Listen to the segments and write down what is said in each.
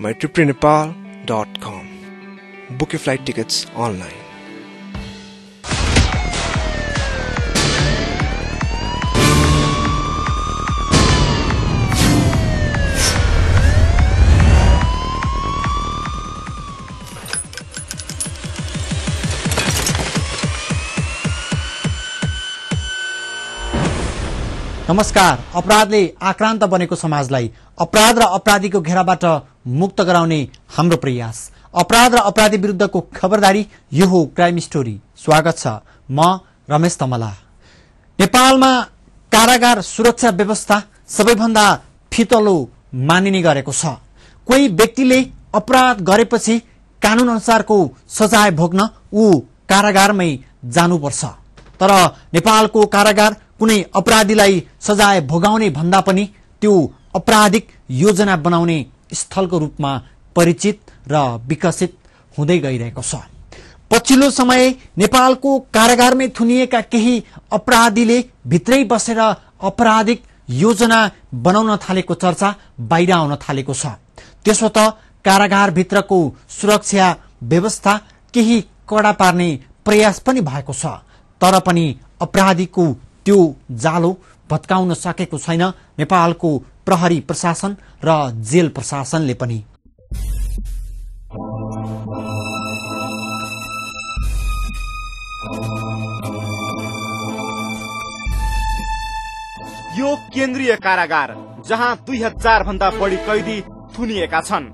mytriptonepal.com. Book your flight tickets online. नमस्कार। अपराधले आक्रान्त बनेको समाजलाई अपराध र अपराधीको घेराबाट मुक्त गराउने हाम्रो प्रयास। अपराध र अपराधी विरुद्धको खबरदारी, यो हो क्राइम स्टोरी। स्वागत छ, म रमेश तमला। नेपालमा कारागार सुरक्षा व्यवस्था सबैभन्दा फितलो मानिने गरेको छ। कोही व्यक्तिले अपराध गरेपछि कानून अनुसारको सजाय भोग्न ऊ कारागारमै जानुपर्छ। तर नेपालको कारागार कुनै अपराधीलाई सजाय भोगाउने भन्दा पनि त्यो आपराधिक योजना बनाउने स्थलको रूपमा परिचित र विकसित हुँदै गइरहेको छ। पछिल्लो समय नेपालको कारागारमै थुनिएका केही अपराधीले भित्रै बसेर आपराधिक योजना बनाउन थालेको चर्चा बाहिर आउन थालेको छ। त्यसो त कारागारभित्रको सुरक्षा व्यवस्था केही कडा पार्ने प्रयास पनि भएको छ, तर पनि अपराधीको त्यो जालो भत्काउन सकेको छैन नेपालको प्रहरी प्रशासन र जेल प्रशासनले पनि। यो केन्द्रीय कारागार जहाँ 2000 भन्दा बढी कैदी थुनिएका छन्।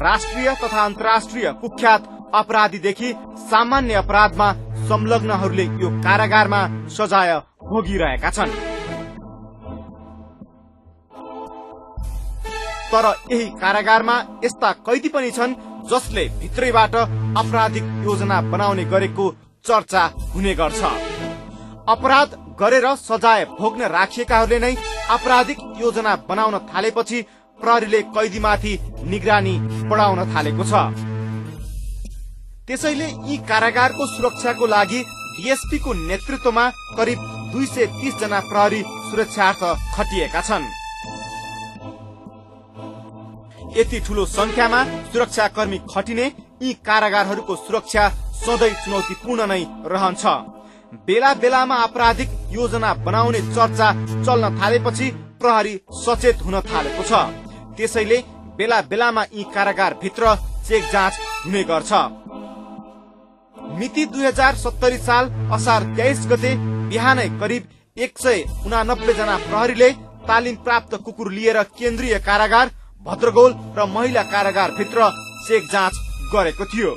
राष्ट्रिय तथा अन्तर्राष्ट्रिय कुख्यात अपराधीदेखि सामान्य अपराधमा संलग्नहरूले यो कारागारमा सजाय भोगिरहेका छन्। तर यही कारागारमा यस्ता कैदी पनि छन् जसले भित्रैबाट आपराधिक योजना बनाउने गरेको चर्चा हुने गर्छ। अपराध गरेर सजाय भोग्न राखिएकाहरूले नै आपराधिक योजना बनाउन थालेपछि प्रहरीले कैदीमाथि निगरानी बढाउन थालेको छ। त्यसैले यी कारागारको सुरक्षाको लागि डीएसपी को नेतृत्वमा करिब 230 जना प्रहरी सुरक्षार्थ खटिएका छन्। यति ठूलो संख्यामा सुरक्षाकर्मी खटिने यी कारागारहरूको सुरक्षा सधैँ चुनौतीपूर्ण नै रहन्छ। बेला बेलामा आपराधिक योजना बनाउने चर्चा चल्न थालेपछि प्रहरी सचेत हुन थालेको छ। त्यसैले बेला बेलामा यी कारागार भित्र चेक जाँच हुने गर्छ। मिति 2070 साल असार 23 गते बिहानै करिब 189 जना प्रहरीले तालिम प्राप्त कुकुर लिएर केन्द्रीय कारागार, भद्रगोल र महिला कारागार भित्र चेक जाँच गरेको थियो।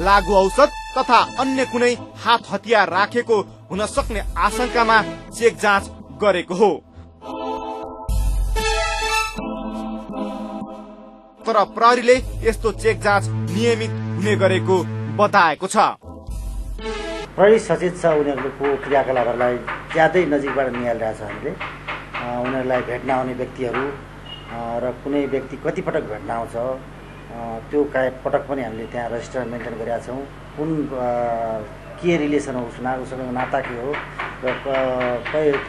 लागु औषध तथा अन्य कुनै हात हतियार राखेको हुन सक्ने आशंकामा चेक जाँच गरेको हो। तर प्रहरीले यस्तो चेक जाँच नियमित हुने गरेको बताएको छ। प्रहरी सचेत छ। उनीहरूको क्रियाकलापहरूलाई ज्यादै नजिकबाट निहालिरहेछ। हामीले उनीहरूलाई भेट्न आउने व्यक्तिहरू र कुनै व्यक्ति कतिपटक भेट्न आउँछ त्यो पटक पनि हामीले त्यहाँ रजिस्टर मेन्टेन गरेका छौँ। कुन के रिलेसन हो उसँग नाता के हो र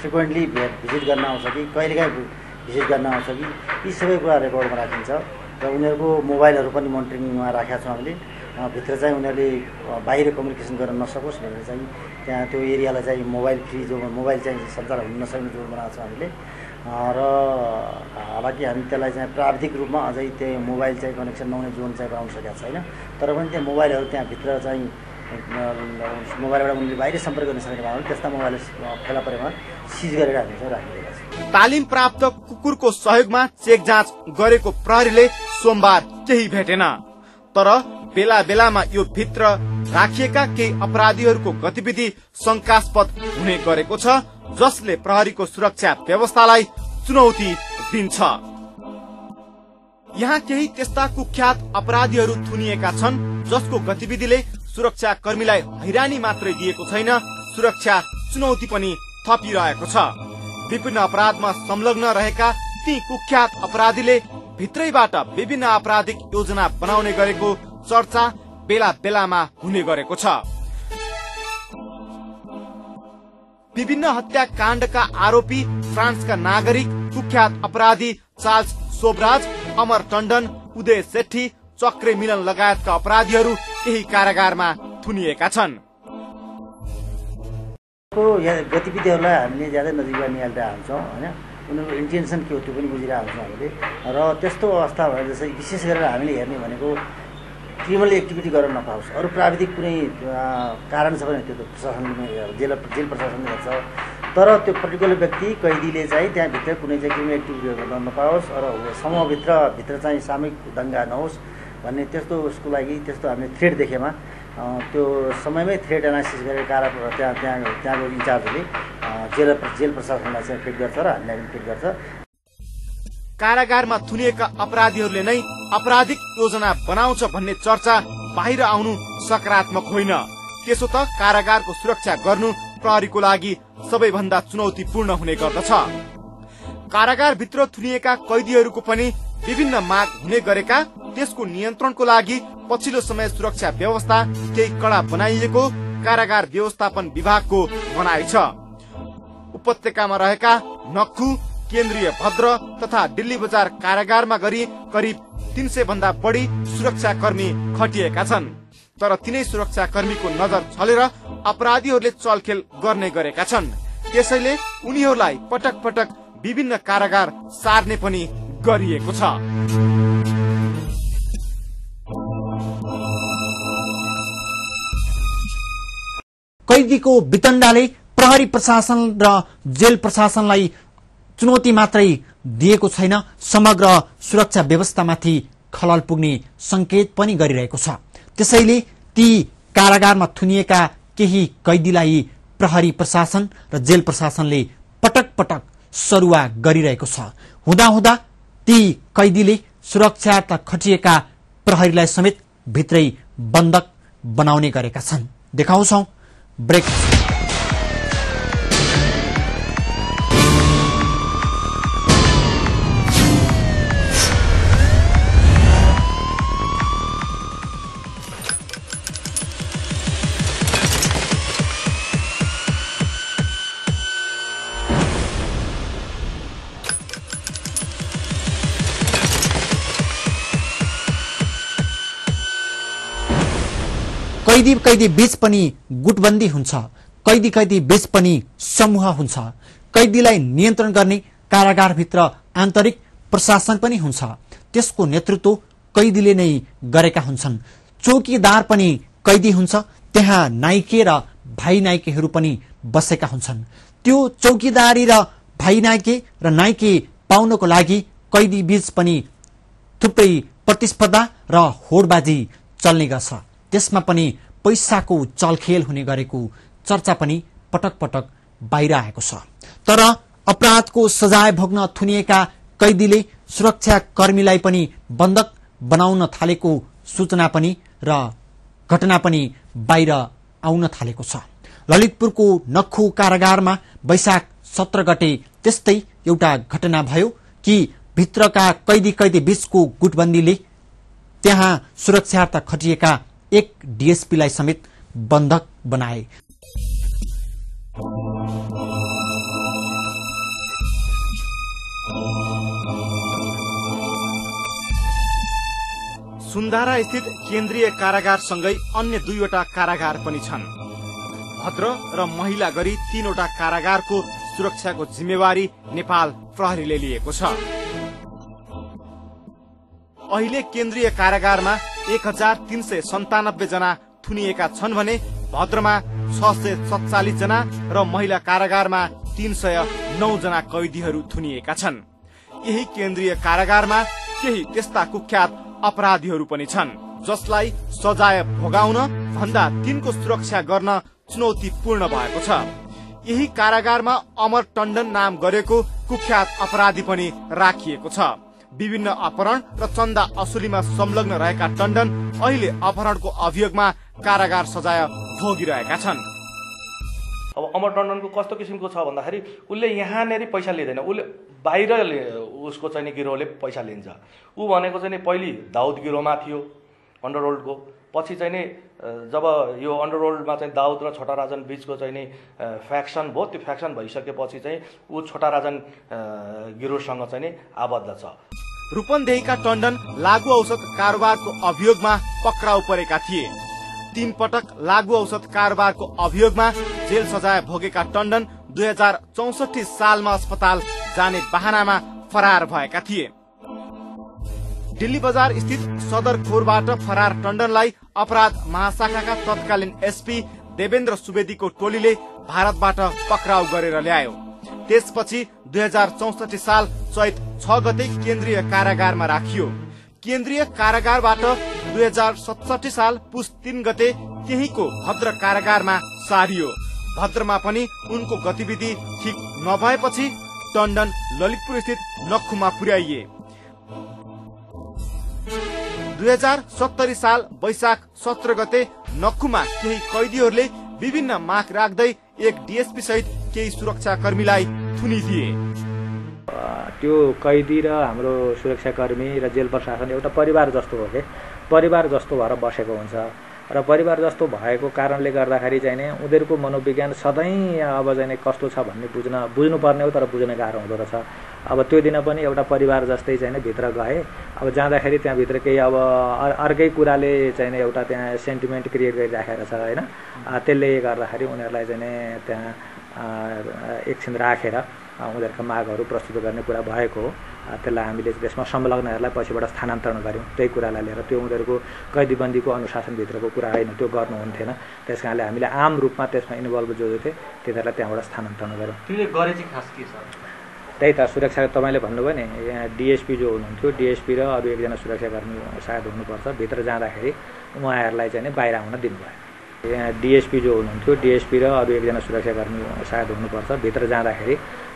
फ्रिक्वेन्टली भिजिट गर्न आउँछ कि कहिलेकाहीँ भिजिट गर्न आउँछ कि, यी सबै कुरा रेकर्डमा राखिन्छ। र उनीहरूको मोबाइलहरू पनि मोनिटरिङमा राखेका छौँ हामीले। भित्र चाहिँ उनीहरूले बाहिर कम्युनिकेसन गर्न नसकोस् भनेर चाहिँ त्यहाँ त्यो एरियालाई चाहिँ मोबाइल फ्री जोन, मोबाइल चाहिँ सञ्चार हुन नसक्ने जोन बनाएको छौँ हामीले। र हालाकि हामी त्यसलाई चाहिँ प्राविधिक रूपमा अझै त्यो मोबाइल चाहिँ कनेक्सन नहुने जोन चाहिँ बनाउन सकेका छैन। तर पनि त्यहाँ मोबाइलहरू त्यहाँभित्र चाहिँ मोबाइलबाट उनीहरूले बाहिर सम्पर्क गर्न सक्ने भएन त्यस्ता मोबाइल फेला परेमा सिज गरेर हामी चाहिँ राखिरहेका छौँ। तालिम प्राप्त कुकुरको सहयोगमा चेक जाँच गरेको प्रहरीले सोमबार केही भेटेन। तर बेला बेलामा यो भित्र राखिएका केही अपराधीहरूको गतिविधि शंकास्पद हुने गरेको छ, जसले प्रहरीको सुरक्षा व्यवस्थालाई चुनौती दिन्छ। यहाँ केही त्यस्ता कुख्यात अपराधीहरू थुनिएका छन् जसको गतिविधिले सुरक्षा कर्मीलाई हैरानी मात्रै दिएको छैन, सुरक्षा चुनौती पनि थपिरहेको छ। विभिन्न अपराधमा संलग्न रहेका ती कुख्यात अपराधीले भित्रैबाट विभिन्न आपराधिक योजना बनाउने गरेको चर्चा बेला बेलामा हुने गरेको छ। विभिन्न हत्याकाण्डका आरोपी फ्रान्सका नागरिक कुख्यात अपराधी चार्ल्स सोबराज, अमर टण्डन, उदय सेठी, चक्रे मिलन लगायतका अपराधीहरू यही कारागारमा थुनिएका छन्। गतिविधिहरूलाई हामीले ज्यादै नजिकबाट निहालेर हुन्छौँ होइन, उनीहरूको इन्टेन्सन के हो त्यो पनि बुझिरहेको हुन्छौँ हामीले। र त्यस्तो अवस्था भए जस्तै विशेष गरेर हामीले हेर्ने भनेको क्रिमिनल एक्टिभिटी गर्न नपाओस्, अरू प्राविधिक कुनै कारण छ भने त्यो त प्रशासनले जेल प्रशासनले हेर्छ, तर त्यो पर्टिकुलर व्यक्ति कैदीले चाहिँ त्यहाँभित्र कुनै चाहिँ क्रिमिनल एक्टिभिटी गर्न नपाओस् र समूहभित्र चाहिँ सामूहिक दङ्गा नहोस् भन्ने त्यस्तो उसको लागि त्यस्तो हामीले थ्रेड देखेमा त्यो समयमै थ्रेड एनालिसिस गरेर त्यहाँको इन्चार्जले जेल प्रशासनलाई चाहिँ फिट गर्छ र हामीलाई पनि फिट गर्छ। कारागारमा थुनिएका अपराधीहरूले नै आपराधिक योजना बनाउँछ भन्ने चर्चा बाहिर आउनु सकारात्मक होइन। त्यसो त कारागारको सुरक्षा गर्नु प्रहरीको लागि सबैभन्दा चुनौतीपूर्ण हुने गर्दछ। कारागारभित्र थुनिएका कैदीहरूको पनि विभिन्न माग हुने गरेका त्यसको नियन्त्रणको लागि पछिल्लो समय सुरक्षा व्यवस्था केही कडा बनाइएको कारागार व्यवस्थापन विभागको भनाइ छ। उपत्यकामा रहेका नक्खु, केन्द्रीय भद्र तथा दिल्ली बजार कारागारमा गरी करिब 300 भन्दा बढी सुरक्षाकर्मी खटिएका छन्, तर तिनै सुरक्षाकर्मीको नजर छलेर अपराधीहरूले चलखेल गर्ने गरेका छन्। त्यसैले उनीहरूलाई पटक पटक विभिन्न कारागार सार्ने पनि गरिएको छ। कैदीको वितण्डाले प्रहरी प्रशासन र जेल प्रशासनलाई चुनौती मात्रै दिएको छैन, समग्र सुरक्षा व्यवस्थामाथि खलल पुग्ने संकेत पनि गरिरहेको छ। त्यसैले ती कारागारमा थुनिएका केही कैदीलाई प्रहरी प्रशासन र जेल प्रशासनले पटक पटक सरुवा गरिरहेको छ। हुँदाहुँदा ती कैदीले सुरक्षार्थ खटिएका प्रहरीलाई समेत भित्रै बन्धक बनाउने गरेका छन्। देखाउँछौ ब्रेक। कैदी बीच पनि गुटबन्दी हुन्छ, कैदी बीच पनि समूह हुन्छ। कैदीलाई नियन्त्रण गर्ने कारागारभित्र आन्तरिक प्रशासन पनि हुन्छ, त्यसको नेतृत्व कैदीले नै गरेका हुन्छन्। चौकीदार पनि कैदी हुन्छ, त्यहाँ नाइके र भाइ नाइकेहरू पनि बसेका हुन्छन्। त्यो चौकीदारी र भाइ नाइके र नाइके पाउनको लागि कैदी बीच पनि थुप्रै प्रतिस्पर्धा र होडबाजी चल्ने गर्छ। त्यसमा पनि पैसाको चलखेल हुने गरेको चर्चा पनि पटक पटक बाहिर आएको छ। तर अपराधको सजाय भोग्न थुनिएका कैदीले सुरक्षाकर्मीलाई पनि बन्धक बनाउन थालेको सूचना पनि र घटना पनि बाहिर आउन थालेको छ। ललितपुरको नक्खु कारागारमा वैशाख 17 गते त्यस्तै एउटा घटना भयो कि भित्रका कैदी बीचको गुटबन्दीले त्यहाँ सुरक्षार्थ खटिएका एक डीएसपीलाई समेत बन्धक बनाए। सुन्धारा स्थित केन्द्रीय कारागारसँगै अन्य 2वटा कारागार पनि छन्। भद्र र महिला गरी 3वटा कारागारको सुरक्षाको जिम्मेवारी नेपाल प्रहरीले लिएको छ। अहिले केन्द्रीय कारागारमा 1397 जना थुनिएका छन् भने भद्रमा 647 जना र महिला कारागारमा 309 जना कैदीहरू थुनिएका छन्। यही केन्द्रीय कारागारमा केही त्यस्ता कुख्यात अपराधीहरू पनि छन् जसलाई सजाय भोगाउन भन्दा तिनको सुरक्षा गर्न चुनौतीपूर्ण भएको छ। यही कारागारमा अमर टण्डन नाम गरेको कुख्यात अपराधी पनि राखिएको छ। विभिन्न अपहरण र चन्दा असुलीमा संलग्न रहेका टण्डन अहिले अपहरणको अभियोगमा कारागार सजाय भोगिरहेका छन्। अब अमर टण्डनको कस्तो किसिमको छ भन्दाखेरि उसले यहाँनेरि पैसा लिँदैन, उसले बाहिर उसको चाहिँ गिरोहले पैसा लिन्छ। ऊ भनेको चाहिँ पहिले दाउद गिरोहमा थियो अन्डरवर्ल्डको, पछि चाहिँ नि जब यो अन्डरवर्ल्डमा चाहिँ दाउद र छोटा राजन बिचको चाहिँ नि फ्याक्सन भयो, त्यो फ्याक्सन भइसकेपछि चाहिँ ऊ छोटा राजन गिरोहसँग चाहिँ नि आबद्ध छ। रूपन्देहीका टण्डन लागू औषध कारोबारको अभियोगमा पक्राउ परेका थिए। 3 पटक लागू औषध कारोबारको अभियोगमा जेल सजाय भोगेका टण्डन 2064 सालमा अस्पताल जाने बहानामा फरार भएका थिए। दिल्ली बजार स्थित सदर खोरबाट फरार टण्डनलाई अपराध महाशाखाका तत्कालीन एसपी देवेन्द्र सुवेदीको टोलीले भारतबाट पक्राउ गरेर ल्यायो। त्यसपछि 2064 साल चैत 6 गते केन्द्रीय कारागारमा राखियो। केन्द्रीय कारागारबाट 2067 साल पुस 3 गते त्यहीको भद्र कारागारमा सारियो। भद्रमा पनि उनको गतिविधि ठिक नभएपछि टण्डन ललितपुर स्थित नक्खुमा पुर्याइए। 2070 साल वैशाख 17 गते नक्खुमा केही कैदीहरूले विभिन्न माग राख्दै एक डीएसपी सहित केही सुरक्षाकर्मीलाई थुनिदिए। त्यो कैदी र हाम्रो सुरक्षाकर्मी र जेल प्रशासन एउटा परिवार जस्तो हो के, परिवार जस्तो भएर बसेको हुन्छ र परिवार जस्तो भएको कारणले गर्दाखेरि चाहिँ नि उनीहरूको मनोविज्ञान सधैँ अब चाहिँ कस्तो छ भन्ने बुझ्नुपर्ने हो, तर बुझ्न गाह्रो हुँदो रहेछ। अब त्यो दिन पनि एउटा परिवार जस्तै चाहिँ नि भित्र गए। अब जाँदाखेरि त्यहाँभित्र केही अब अर्कै कुराले चाहिँ नि एउटा त्यहाँ सेन्टिमेन्ट क्रिएट गरिराखेको छ होइन। त्यसले गर्दाखेरि उनीहरूलाई चाहिँ नि त्यहाँ एकछिन राखेर उनीहरूका मागहरू प्रस्तुत गर्ने कुरा भएको हो। त्यसलाई हामीले त्यसमा संलग्नहरूलाई पछिबाट स्थानान्तरण गऱ्यौँ। त्यही कुरालाई लिएर त्यो उनीहरूको कैदीबन्दीको अनुशासनभित्रको कुरा होइन, त्यो गर्नुहुन्थेन। त्यस कारणले हामीले आम रूपमा त्यसमा इन्भल्भ जो थिए तिनीहरूलाई त्यहाँबाट स्थानान्तरण गऱ्यौँ। त्यसले गरे चाहिँ खास के छ? त्यही त सुरक्षा तपाईँले भन्नुभयो नि, यहाँ डिएसपी जो हुनुहुन्थ्यो, डिएसपी र अरू एकजना सुरक्षाकर्मी सायद हुनुपर्छ, भित्र जाँदाखेरि उहाँहरूलाई चाहिँ बाहिर आउन दिनुभयो। यहाँ डिएसपी जो हुनुहुन्थ्यो, डिएसपी र अरू एकजना सुरक्षाकर्मी सायद हुनुपर्छ, भित्र जाँदाखेरि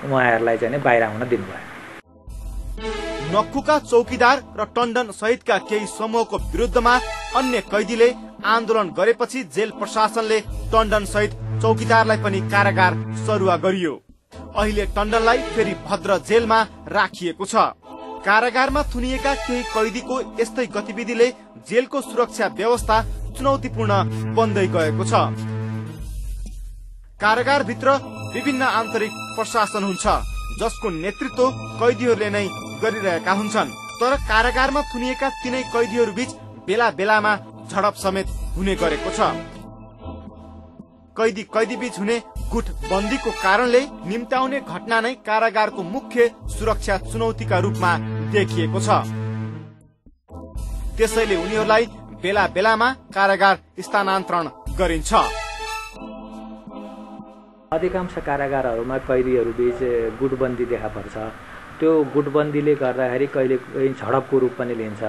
उहाँहरूलाई चाहिँ बाहिर आउन दिनुभयो। नक्खुका चौकीदार र टण्डन सहितका केही समूहको विरुद्धमा अन्य कैदीले आन्दोलन गरेपछि जेल प्रशासनले टण्डन सहित चौकीदारलाई पनि कारागार सरुवा गरियो। अहिले टण्डनलाई फेरि भद्र जेलमा राखिएको छ। कारागारमा थुनिएका केही कैदीको यस्तै गतिविधिले जेलको सुरक्षा व्यवस्था चुनौतीपूर्ण बन्दै गएको छ। कारागारभित्र विभिन्न आन्तरिक प्रशासन हुन्छ जसको नेतृत्व कैदीहरूले नै गरिरहेका हुन्छन्। तर कारागारमा थुनिएका तीनै कैदीहरू बीच बेला बेलामा झडप समेत हुने गरेको छ। कैदी बीच हुने गुटबन्दीको कारणले निम्त्याउने घटना नै कारागारको मुख्य सुरक्षा चुनौतीका रूपमा देखिएको छ। त्यसैले उनीहरूलाई बेला बेलामा कारागार स्थानान्तरण गरिन्छ। अधिकांश कारागारहरूमा कैदीहरू बीच गुटबन्दी देखा पर्छ। त्यो गुटबन्दीले गर्दाखेरि कहिले झडपको रूप पनि लिन्छ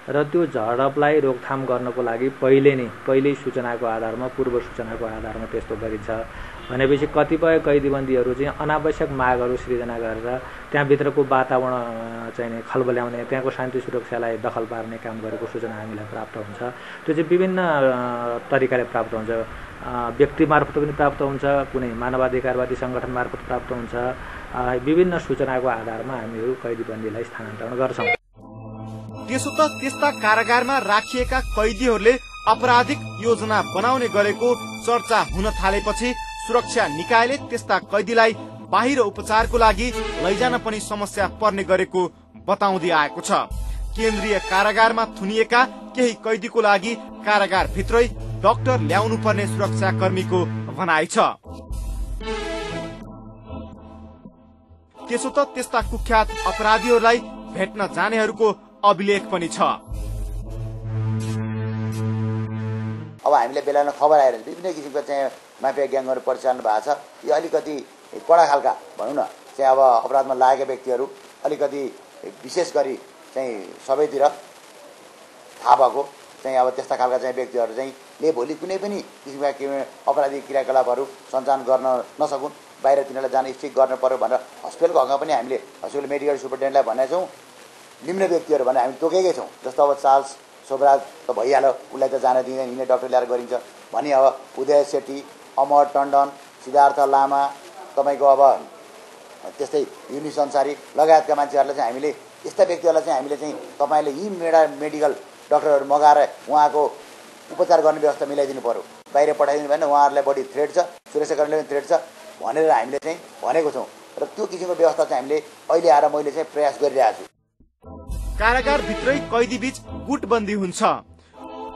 र त्यो झडपलाई रोकथाम गर्नको लागि पहिल्यै सूचनाको आधारमा, पूर्व सूचनाको आधारमा त्यस्तो गरिन्छ। भनेपछि कतिपय कैदीबन्दीहरू चाहिँ अनावश्यक मागहरू सृजना गरेर त्यहाँभित्रको वातावरण चाहिँ खलबल्याउने, त्यहाँको शान्ति सुरक्षालाई दखल पार्ने काम गरेको सूचना हामीलाई प्राप्त हुन्छ। त्यो चाहिँ विभिन्न तरिकाले प्राप्त हुन्छ। व्यक्ति मार्फत पनि प्राप्त हुन्छ, कुनै मानवाधिकारवादी संगठन मार्फत प्राप्त हुन्छ। विभिन्न सूचनाको आधारमा हामीहरू कैदीबन्दीलाई स्थानान्तरण गर्छौँ। त्यसो त त्यस्ता कारागारमा राखिएका कैदीहरूले आपराधिक योजना बनाउने गरेको चर्चा हुन थालेपछि सुरक्षा निकायले त्यस्ता कैदीलाई बाहिर उपचारको लागि लैजान पनि समस्या पर्ने गरेको बताउँदै आएको छ। केन्द्रीय कारागारमा थुनिएका केही कैदीको लागि कारागार भित्रै डाक्टर ल्याउनु पर्ने सुरक्षाकर्मीको भनाइ छ। त्यसो त त्यस्ता कुख्यात अपराधीहरूलाई भेट्न जानेहरूको अभिलेख पनि छ। अब हामीले बेलामा खबर आएर विभिन्न किसिमका चाहिँ माफिया ग्याङहरू परिचालन भएको छ। यो अलिकति कडा खालका भनौँ न चाहिँ अब अपराधमा लागेका व्यक्तिहरू अलिकति विशेष गरी चाहिँ सबैतिर थाहा भएको चाहिँ अब त्यस्ता खालका चाहिँ व्यक्तिहरू चाहिँ ले भोलि कुनै पनि किसिमका अपराधिक क्रियाकलापहरू सञ्चालन गर्न नसकुन्, बाहिर तिनीहरूलाई जान स्ट्रिक गर्न पर्यो भनेर हस्पिटलको हकमा पनि हामीले हस्पिटल मेडिकल सुपरिन्टेन्डेन्टलाई भनेका छौँ। निम्न व्यक्तिहरू भने हामी तोकेकै छौँ। जस्तो अब चार्ल्स शोभराज त भइहाल्यो, उसलाई त जान दिँदैन, हिँड्ने डाक्टर ल्याएर गरिन्छ भने अब उदय सेठी, अमर टण्डन, सिद्धार्थ लामा, तपाईँको अब त्यस्तै युनिस अन्सारी लगायतका मान्छेहरूलाई चाहिँ हामीले यस्ता व्यक्तिहरूलाई चाहिँ हामीले चाहिँ तपाईँले यी मेडिकल डाक्टरहरू मगाएर उहाँको उपचार गर्ने व्यवस्था मिलाइदिनु पर्यो, बाहिर पठाइदिनु भएन, उहाँहरूलाई बढी थ्रेट छ, सुरक्षाकर्मीलाई पनि थ्रेट छ भनेर हामीले चाहिँ भनेको छौँ र त्यो किसिमको व्यवस्था चाहिँ हामीले अहिले आएर मैले चाहिँ प्रयास गरिरहेको छु। कारागारभित्रै कैदीबीच गुटबन्दी हुन्छ,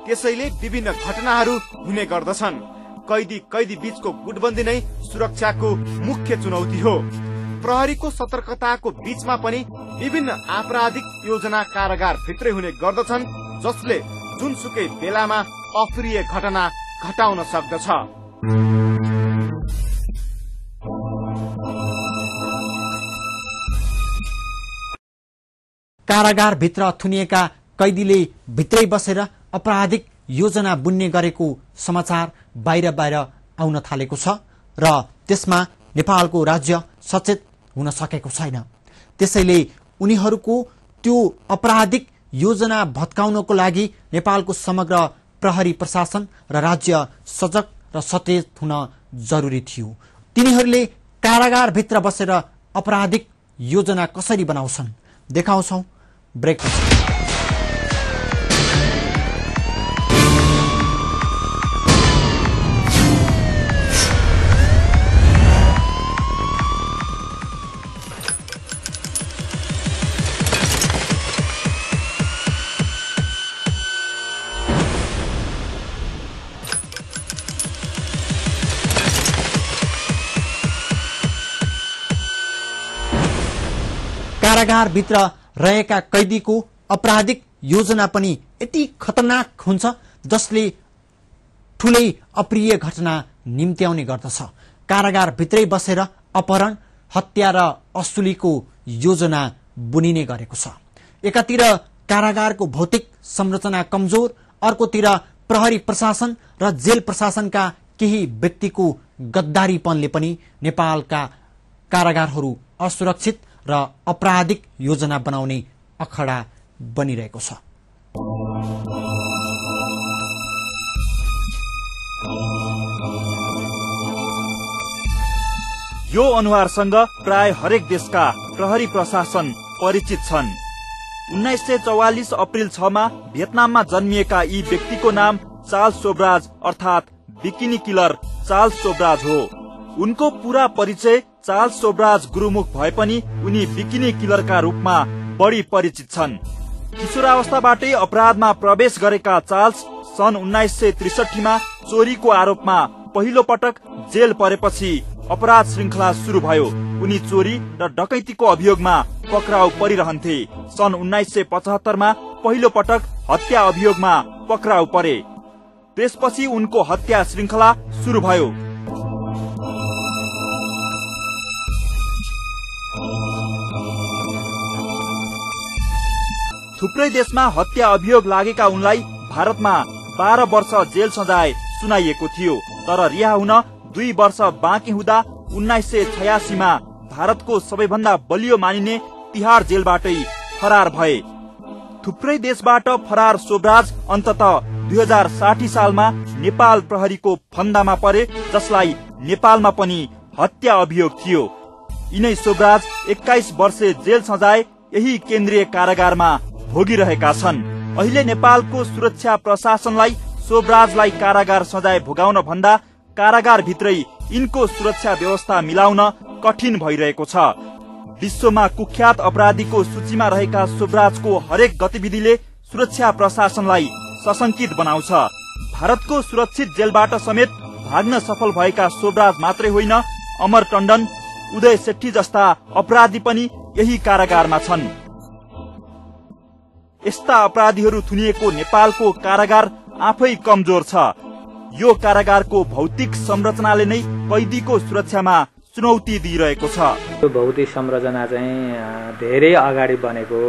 त्यसैले विभिन्न घटनाहरू हुने गर्दछन्। कैदी बीचको गुटबन्दी नै सुरक्षाको मुख्य चुनौती हो। प्रहरीको सतर्कताको बीचमा पनि विभिन्न आपराधिक योजना कारागारभित्रै हुने गर्दछन्, जसले जुनसुकै बेलामा अप्रिय घटना घटाउन सक्दछ। कारागारभित्र थुनिएका कैदीले भित्रै बसेर आपराधिक योजना बुन्ने गरेको समाचार बाहिर आउन थालेको छ र त्यसमा नेपालको राज्य सचेत हुन सकेको छैन। त्यसैले उनीहरूको त्यो आपराधिक योजना भत्काउनको लागि नेपालको समग्र प्रहरी प्रशासन र राज्य सजग र सचेत हुन जरुरी थियो। तिनीहरूले कारागारभित्र बसेर आपराधिक योजना कसरी बनाउँछन् देखाउँछौं ब्रेकपछि। कारागारभित्र रहेका कैदीको आपराधिक योजना पनि यति खतरनाक हुन्छ जसले ठूलै अप्रिय घटना निम्त्याउने गर्दछ। कारागारभित्रै बसेर अपहरण, हत्या र असुलीको योजना बुनिने गरेको छ। एकातिर कारागारको भौतिक संरचना कमजोर, अर्कोतिर प्रहरी प्रशासन र जेल प्रशासनका केही व्यक्तिको गद्दारीपनले पनि नेपालका कारागारहरू असुरक्षित र आपराधिक योजना बनाउने अखडा बनिरहेको छ। यो अनुहारसँग प्राय हरेक देशका प्रहरी प्रशासन परिचित छन्। 1944 अप्रिल 6 मा भियतनाममा जन्मिएका यी व्यक्तिको नाम चार्ल्स सोब्राज अर्थात बिकिनी किलर चार्ल्स सोब्राज हो। उनको पूरा परिचय चार्ल्स सोब्राज गुरुमुख भए पनि उनी बिकिनी किलरका रूपमा बढी परिचित छन्। किशोरावस्थाबाटै अपराधमा प्रवेश गरेका चार्ल्स सन् 1963 मा चोरीको आरोपमा पहिलो पटक जेल परेपछि अपराध श्रृंखला शुरू भयो। उनी चोरी र डकैतीको अभियोगमा पक्राउ परिरहन्थे। सन् 1975 मा पहिलो पटक हत्या अभियोगमा पक्राउ परे। त्यसपछि उनको हत्या श्रृंखला शुरू भयो। थुप्रै देशमा हत्या अभियोग लागेका उनलाई भारतमा 12 वर्ष जेल सजाय सुनाइएको थियो, तर रिहा हुन 2 वर्ष बाँकी हुँदा 1986 मा भारतको सबैभन्दा बलियो मानिने तिहाड जेलबाटै फरार भए। थुप्रै देशबाट फरार सोब्राज अन्ततः 2060 सालमा नेपाल प्रहरीको फन्दामा परे, जसलाई नेपालमा पनि हत्या अभियोग थियो। यिनै सोब्राज 21 वर्षे जेल सजाय यही केन्द्रीय कारागारमा भोगिरहेका छन्। अहिले नेपालको सुरक्षा प्रशासनलाई सोब्राजलाई कारागार सजाय भोगाउन भन्दा कारागार भित्रै यिनको सुरक्षा व्यवस्था मिलाउन कठिन भइरहेको छ। विश्वमा कुख्यात अपराधीको सूचीमा रहेका सोब्राजको हरेक गतिविधिले सुरक्षा प्रशासनलाई सशंकित बनाउँछ। भारतको सुरक्षित जेलबाट समेत भाग्न सफल भएका सोब्राज मात्रै होइन, अमर टण्डन, उदय सेठी जस्ता अपराधी पनि यही कारागारमा छन्। यस्ता अपराधीहरू थुनिएको नेपालको कारागार आफै कमजोर छ। यो कारागारको भौतिक संरचनाले नै कैदीको सुरक्षामा चुनौती दिइरहेको छ। यो भौतिक संरचना चाहिँ धेरै अगाडि बनेको,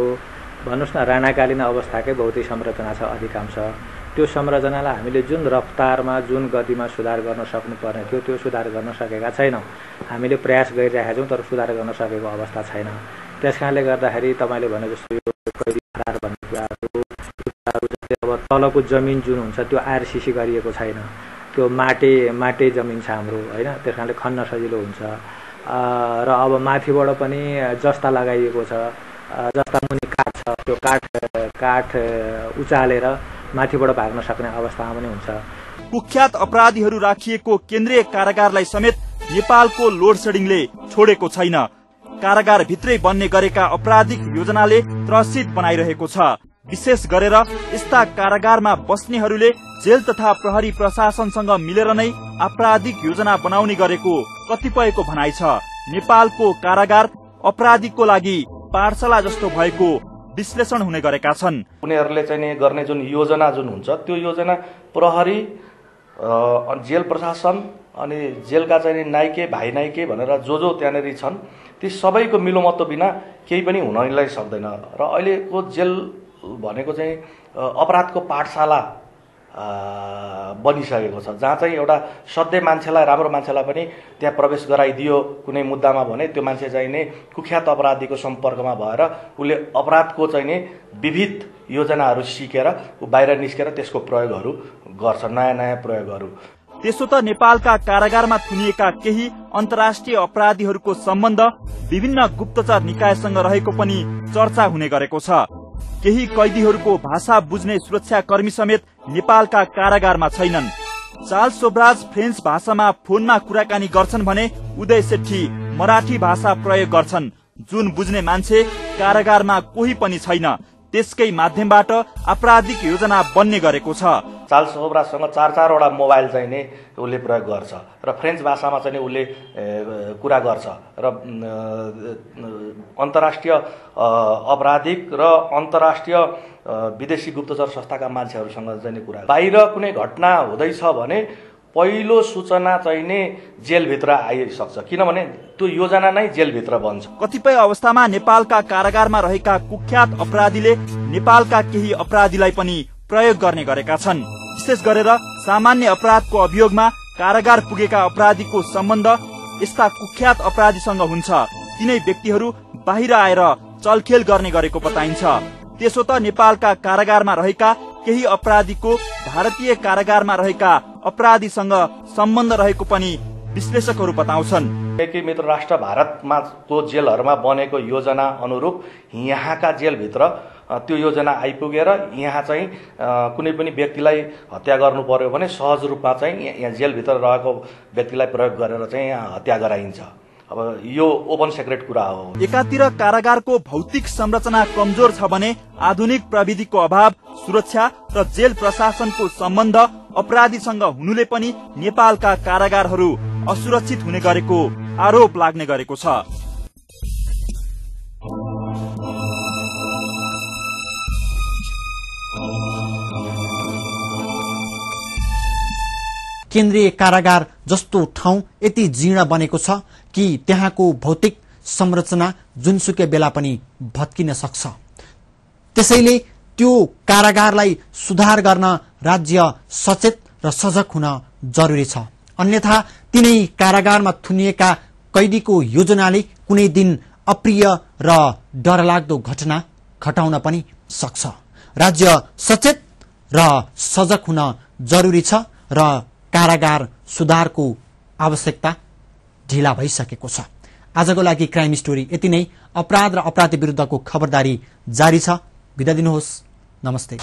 भन्नुस् न राणाकालीन अवस्थाकै भौतिक संरचना छ अधिकांश। त्यो संरचनालाई हामीले जुन रफ्तारमा जुन गतिमा सुधार गर्न सक्नुपर्ने थियो त्यो सुधार गर्न सकेका छैनौँ। हामीले प्रयास गरिरहेका छौँ तर सुधार गर्न सकेको अवस्था छैन। त्यसकारणले गर्दाखेरि तपाईँले भने जस्तो यो कैदी फरार भन्ने कुराहरू अब तलको जमिन जुन हुन्छ त्यो आरसिसी गरिएको छैन, त्यो माटे जमिन छ हाम्रो होइन, त्यस कारणले खन्न सजिलो हुन्छ। र अब माथिबाट पनि जस्ता लगाइएको छ, जस्ता मुनि काठ छ, त्यो काठ उचालेर माथिबाट भाग्न सक्ने अवस्थामा पनि हुन्छ। कुख्यात अपराधीहरू राखिएको केन्द्रीय कारागारलाई समेत नेपालको लोड सेडिङले छोडेको छैन। कारागार भित्रै बन्ने गरेका आपराधिक योजनाले त्रसित बनाइरहेको छ। विशेष गरेर यस्ता कारागारमा बस्नेहरूले जेल तथा प्रहरी प्रशासनसँग मिलेर नै आपराधिक योजना बनाउने गरेको कतिपयको भनाइ छ। नेपालको कारागार अपराधीको लागि पाठशाला जस्तो भएको विश्लेषण हुने गरेका छन्। उनीहरूले चाहिँ गर्ने जुन योजना जुन हुन्छ त्यो योजना प्रहरी जेल प्रशासन अनि जेलका चाहिँ नाइके भाइ नाइके भनेर जो त्यहाँनिर छन् ती सबैको मिलोमतो बिना केही पनि हुनलाई सक्दैन। र अहिलेको जेल भनेको चाहिँ अपराधको पाठशाला बनिसकेको छ, जहाँ चाहिँ एउटा सधैँ मान्छेलाई राम्रो मान्छेलाई पनि त्यहाँ प्रवेश गराइदियो कुनै मुद्दामा भने त्यो मान्छे चाहिँ नै कुख्यात अपराधीको सम्पर्कमा भएर उसले अपराधको चाहिँ नै विविध योजनाहरू सिकेर बाहिर निस्केर त्यसको प्रयोगहरू गर्छ, नयाँ नयाँ प्रयोगहरू। त्यसो त नेपालका कारागारमा थुनिएका केही अन्तर्राष्ट्रिय अपराधीहरूको सम्बन्ध विभिन्न गुप्तचर निकायसँग रहेको पनि चर्चा हुने गरेको छ। केही कैदीहरूको भाषा बुझ्ने सुरक्षाकर्मी समेत नेपालका कारागारमा छैनन्। चार्ल्स सोब्राज फ्रेन्च भाषामा फोनमा कुराकानी गर्छन् भने उदय सेठी मराठी भाषा प्रयोग गर्छन्। जुन बुझ्ने मान्छे कारागारमा कोही पनि छैन। त्यसकै माध्यमबाट आपराधिक योजना बन्ने गरेको छ। चार्ल्स सोब्राजसँग 4-4वटा मोबाइल चाहिँ नै उसले प्रयोग गर्छ र फ्रेन्च भाषामा चाहिँ उसले कुरा गर्छ र अन्तर्राष्ट्रिय अपराधिक र अन्तर्राष्ट्रिय विदेशी गुप्तचर संस्थाका मान्छेहरूसँग चाहिँ कुरा। बाहिर कुनै घटना हुँदैछ भने पहिलो सूचना चाहिँ नै जेलभित्र आइसक्छ, किनभने त्यो योजना नै जेलभित्र बन्छ। कतिपय अवस्थामा नेपालका कारागारमा रहेका कुख्यात अपराधीले नेपालका केही अपराधीलाई पनि प्रयोग गर्ने गरेका छन्। विशेष गरेर सामान्य अपराधको अभियोगमा कारागार पुगेका अपराधीको सम्बन्ध यस्ता कुख्यात अपराधीसँग हुन्छ। तिनै व्यक्तिहरू बाहिर आएर चलखेल गर्ने गरेको बताइन्छ। त्यसो त नेपालका कारागारमा रहेका केही अपराधीको भारतीय कारागारमा रहेका अपराधीसँग सम्बन्ध रहेको पनि विश्लेषकहरू बताउँछन्। एकै मित्र राष्ट्र भारतमा को जेलहरूमा बनेको योजना अनुरूप यहाँका जेलभित्र त्यो योजना आइपुगेर यहाँ चाहिँ कुनै पनि व्यक्तिलाई हत्या गर्नु पर्यो भने सहज रूपमा चाहिँ यहाँ जेलभित्र रहेको व्यक्तिलाई प्रयोग गरेर चाहिँ यहाँ हत्या गराइन्छ। अब यो ओपन सेक्रेट कुरा हो। एकातिर कारागारको भौतिक संरचना कमजोर छ भने आधुनिक प्रविधिको अभाव, सुरक्षा र जेल प्रशासनको सम्बन्ध अपराधीसँग हुनुले पनि नेपालका कारागारहरू असुरक्षित हुने गरेको आरोप लाग्ने गरेको छ। केन्द्रीय कारागार जस्तो ठाउँ यति जीर्ण बनेको छ कि त्यहाँको भौतिक संरचना जुनसुकै बेला पनि भत्किन सक्छ। त्यसैले त्यो कारागारलाई सुधार गर्न राज्य सचेत र सजग हुन जरुरी छ। अन्यथा तिनै कारागारमा थुनिएका कैदीको योजनाले कुनै दिन अप्रिय र डरलाग्दो घटना घटाउन पनि सक्छ। राज्य सचेत र सजग हुन जरुरी छ र कारागार सुधारको आवश्यकता ढिला भइसकेको छ। आजको लागि क्राइम स्टोरी यति नै। अपराध र अपराधी विरुद्धको खबरदारी जारी छ। बिदा दिनुहोस्। नमस्ते।